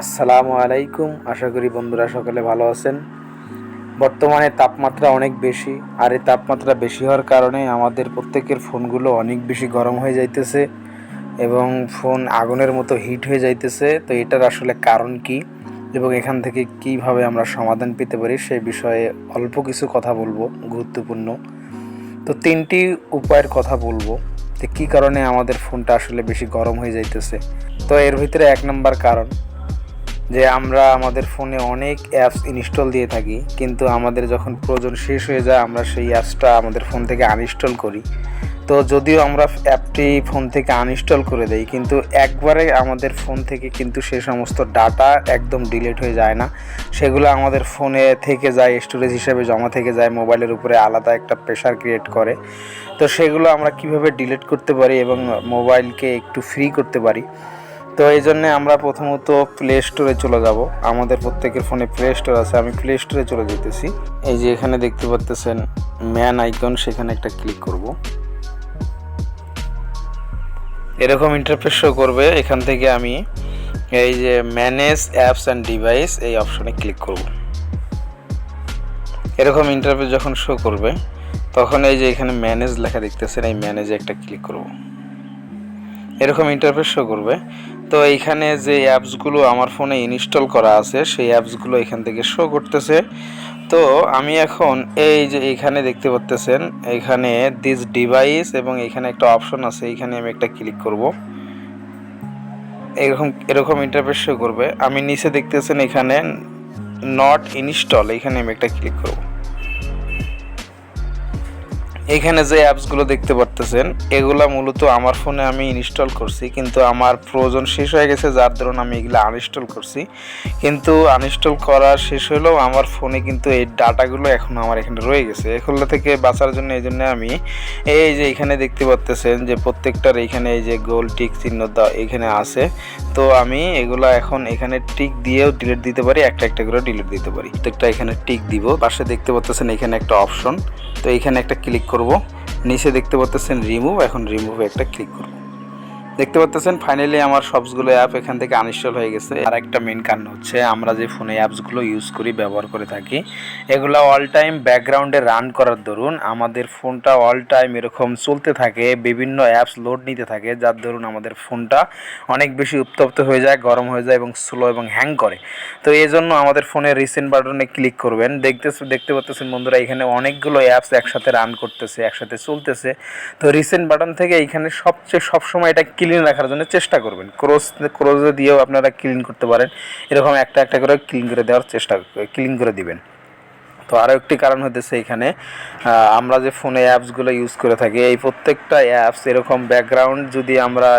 আসসালামু আলাইকুম। আশা করি বন্ধুরা সকলে ভালো আছেন। বর্তমানে তাপমাত্রা অনেক বেশি, আর এই তাপমাত্রা বেশি হওয়ার কারণে আমাদের প্রত্যেকের ফোনগুলো অনেক বেশি গরম হয়ে যাইতেছে এবং ফোন আগুনের মতো হিট হয়ে যাইতেছে। তো এটার আসলে কারণ কি এবং এখান থেকে কিভাবে আমরা সমাধান পেতে পারি সেই বিষয়ে অল্প কিছু কথা বলবো, গুরুত্বপূর্ণ। তো তিনটি উপায়ের কথা বলবো যে কী কারণে আমাদের ফোনটা আসলে বেশি গরম হয়ে যাইতেছে। তো এর ভিতরে এক নম্বর কারণ যে আমরা আমাদের ফোনে অনেক অ্যাপস ইনস্টল দিয়ে থাকি, কিন্তু আমাদের যখন প্রয়োজন শেষ হয়ে যায় আমরা সেই অ্যাপসটা আমাদের ফোন থেকে আনইনস্টল করি। তো যদিও আমরা অ্যাপটি ফোন থেকে আনইনস্টল করে দেই, কিন্তু একবারে আমাদের ফোন থেকে কিন্তু সে সমস্ত ডাটা একদম ডিলিট হয়ে যায় না। সেগুলো আমাদের ফোনে থেকে যায়, স্টোরেজ হিসেবে জমা থেকে যায়, মোবাইলের উপরে আলাদা একটা প্রেশার ক্রিয়েট করে। তো সেগুলো আমরা কিভাবে ডিলিট করতে পারি এবং মোবাইলকে একটু ফ্রি করতে পারি, তো এই জন্যে আমরা প্রথমত প্লে স্টোরে চলে যাব। আমাদের প্রত্যেকের ফোনে প্লে স্টোর আছে। আমি প্লে স্টোরে চলে যেতেছি। এই যে এখানে দেখতে পাচ্ছেন ম্যান আইকন, সেখানে একটা ক্লিক করব। এরকম ইন্টারফেস শো করবে। এখান থেকে আমি এই যে ম্যানেজ অ্যাপস অ্যান্ড ডিভাইস এই অপশনে ক্লিক করব। এরকম ইন্টারফেস যখন শো করবে তখন এই যে এখানে ম্যানেজ লেখা দেখতেছেন, এই ম্যানেজে একটা ক্লিক করব। এরকম ইন্টারফেস শো করবে। তো এইখানে যে অ্যাপসগুলো আমার ফোনে ইনস্টল করা আছে সেই অ্যাপসগুলো এখান থেকে শো করতেছে। তো আমি এখন এই যে এখানে দেখতে পাচ্ছেন এখানে দিস ডিভাইস এবং এখানে একটা অপশন আছে, এখানে আমি একটা ক্লিক করব। এরকম ইন্টারফেস শো করবে। আমি নিচে দেখতেছেন এখানে নট ইনস্টল, এখানে আমি একটা ক্লিক করব। এখানে যে অ্যাপসগুলো দেখতে পারতেছেন এগুলা মূলত আমার ফোনে আমি ইনস্টল করছি, কিন্তু আমার প্রয়োজন শেষ হয়ে গেছে যার ধরুন আমি এগুলো আনইনস্টল করছি। কিন্তু আনইনস্টল করা শেষ হলেও আমার ফোনে কিন্তু এই ডাটাগুলো এখন আমার এখানে রয়ে গেছে। এগুলো থেকে বাঁচার জন্য এই জন্য আমি এই যে এখানে দেখতে পাচ্তেছেন যে প্রত্যেকটার এখানে এই যে গোল টিক চিহ্ন এখানে আছে। তো আমি এগুলো এখন এখানে টিক দিয়েও ডিলিট দিতে পারি, একটা একটা করে ডিলিট দিতে পারি। প্রত্যেকটা এখানে টিক দিব। পাশে দেখতে পাচ্ছেন এখানে একটা অপশন, তো এখানে একটা ক্লিক করব। নিচে দেখতে পাচ্ছেন রিমুভ, এখন রিমুভে একটা ক্লিক করব। দেখতে পাচ্ছেন ফাইনালি আমার সবগুলো অ্যাপ এখান থেকে আনইনস্টল হয়ে গেছে। আর একটা মেন কারণ হচ্ছে আমরা যে ফোনে অ্যাপসগুলো ইউজ করি, ব্যবহার করে থাকি, এগুলো অল টাইম ব্যাকগ্রাউন্ডে রান করার দরুন আমাদের ফোনটা অল টাইম এরকম চলতে থাকে, বিভিন্ন অ্যাপস লোড নিতে থাকে, যার দরুন আমাদের ফোনটা অনেক বেশি উত্তপ্ত হয়ে যায়, গরম হয়ে যায় এবং স্লো এবং হ্যাং করে। তো এই জন্য আমাদের ফোনের রিসেন্ট বাটনে ক্লিক করবেন। দেখতে পাচ্ছেন বন্ধুরা এখানে অনেকগুলো অ্যাপস একসাথে রান করতেছে, একসাথে চলতেছে। তো রিসেন্ট বাটন থেকে এখানে সবসময় এটা ক্লিন রাখার জন্য চেষ্টা করবেন। ক্রোজে দিয়েও আপনারা ক্লিন করতে পারেন। এরকম একটা একটা করে ক্লিন করে দেওয়ার ক্লিন করে দিবেন। তো আরও একটি কারণ হতেছে এখানে আমরা যে ফোনে অ্যাপসগুলো ইউজ করে থাকি, এই প্রত্যেকটা অ্যাপস এরকম ব্যাকগ্রাউন্ড যদি আমরা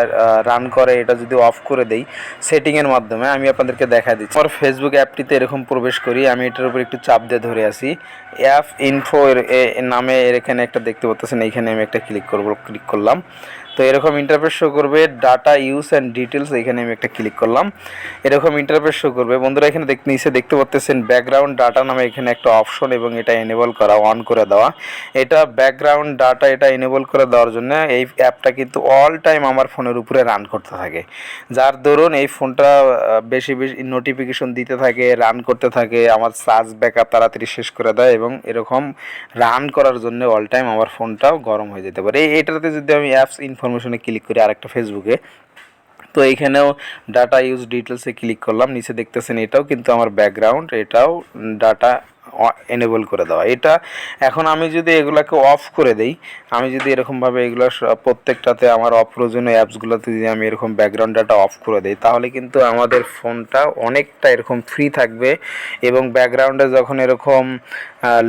রান করে এটা যদি অফ করে দেই সেটিংয়ের মাধ্যমে, আমি আপনাদেরকে দেখা দিচ্ছি। আমার ফেসবুক অ্যাপটিতে এরকম প্রবেশ করি, আমি এটার উপর একটু চাপ দিয়ে ধরে আসি। অ্যাপ ইনফো নামে এখানে একটা দেখতে পাচ্ছেন, এইখানে আমি একটা ক্লিক করলাম। তো এরকম ইন্টারফেস শো করবে। ডাটা ইউজ অ্যান্ড ডিটেলস, এখানে আমি একটা ক্লিক করলাম। এরকম ইন্টারফেস শো করবে। বন্ধুরা এখানে নিচে দেখতে পাচ্ছেন ব্যাকগ্রাউন্ড ডাটা নামে এখানে একটা অপশন এবং এটা এনেবল করা, অন করে দেওয়া। এটা ব্যাকগ্রাউন্ড ডাটা এটা এনেবল করে দেওয়ার জন্য এই অ্যাপটা কিন্তু অল টাইম আমার ফোনের উপরে রান করতে থাকে, যার দরুন এই ফোনটা বেশি বেশি নোটিফিকেশন দিতে থাকে, রান করতে থাকে, আমার চার্জ ব্যাকআপ তাড়াতাড়ি শেষ করে দেয় এবং এরকম রান করার জন্য অল টাইম আমার ফোনটাও গরম হয়ে যেতে পারে। এটাতে যদি আমি অ্যাপস ইনফরমেশনে ক্লিক করি আরেকটা ফেসবুকে, তো এইখানেও ডাটা ইউজ ডিটেলসে ক্লিক করলাম। নিচে দেখতেছেন এটাও কিন্তু আমার ব্যাকগ্রাউন্ড, এটাও ডাটা এনেবল করে দেওয়া। এটা এখন আমি যদি এগুলাকে অফ করে দেই, আমি যদি এরকমভাবে এগুলো প্রত্যেকটাতে আমার অপ্রয়োজনীয় অ্যাপসগুলোতে যদি আমি এরকম ব্যাকগ্রাউন্ড ডাটা অফ করে দিই, তাহলে কিন্তু আমাদের ফোনটা অনেকটা এরকম ফ্রি থাকবে এবং ব্যাকগ্রাউন্ডে যখন এরকম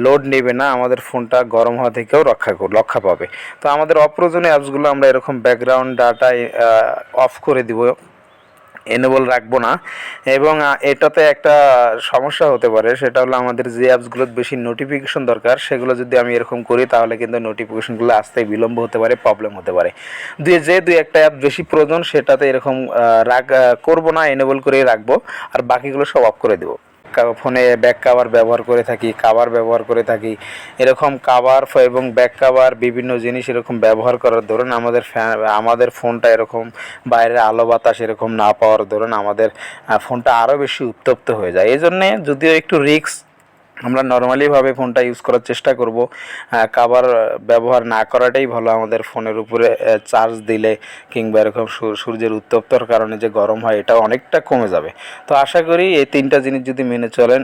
লোড নেবে না, আমাদের ফোনটা গরম হওয়া থেকেও রক্ষা পাবে। তো আমাদের অপ্রয়োজনীয় অ্যাপসগুলো আমরা এরকম ব্যাকগ্রাউন্ড ডাটা অফ করে দিব, এনেবল রাখবো না। এবং এটাতে একটা সমস্যা হতে পারে, সেটা হলো আমাদের যে অ্যাপসগুলোর বেশি নোটিফিকেশন দরকার সেগুলো যদি আমি এরকম করি তাহলে কিন্তু নোটিফিকেশনগুলো আসতে বিলম্ব হতে পারে, প্রবলেম হতে পারে। দুই একটা অ্যাপ বেশি প্রয়োজন সেটাতে এরকম করবো না, এনেবল করেই রাখবো, আর বাকিগুলো সব অফ করে দেবো। ফোনে ব্যাক কাভার ব্যবহার করে থাকি, কাভার ব্যবহার করে থাকি, এরকম কাভার এবং ব্যাক কাভার বিভিন্ন জিনিস এরকম ব্যবহার করার দরুন আমাদের ফোনটা এরকম বাইরের আলো বাতাস এরকম না পাওয়ার দরুন আমাদের ফোনটা আরও বেশি উত্তপ্ত হয়ে যায়। এই জন্যে যদিও একটু রিস্ক, আমরা নর্মালিভাবে ফোনটা ইউজ করার চেষ্টা করব। কাভার ব্যবহার না করাটাই ভালো। আমাদের ফোনের উপরে চার্জ দিলে কিংবা এরকম সূর্যের উত্তপ্তর কারণে যে গরম হয় এটা অনেকটা কমে যাবে। তো আশা করি এই 3টা জিনিস যদি মেনে চলেন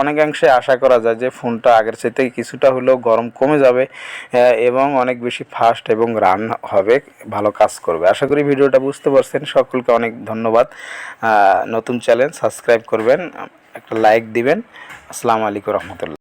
অনেকাংশে আশা করা যায় যে ফোনটা আগের চাইতে কিছুটা হলেও গরম কমে যাবে এবং অনেক বেশি ফাস্ট এবং রান হবে, ভালো কাজ করবে। আশা করি ভিডিওটা বুঝতে পারছেন। সকলকে অনেক ধন্যবাদ। নতুন চ্যানেল সাবস্ক্রাইব করবেন, একটা লাইক দিবেন। আসসালামু আলাইকুম রহমতুল্লাহ।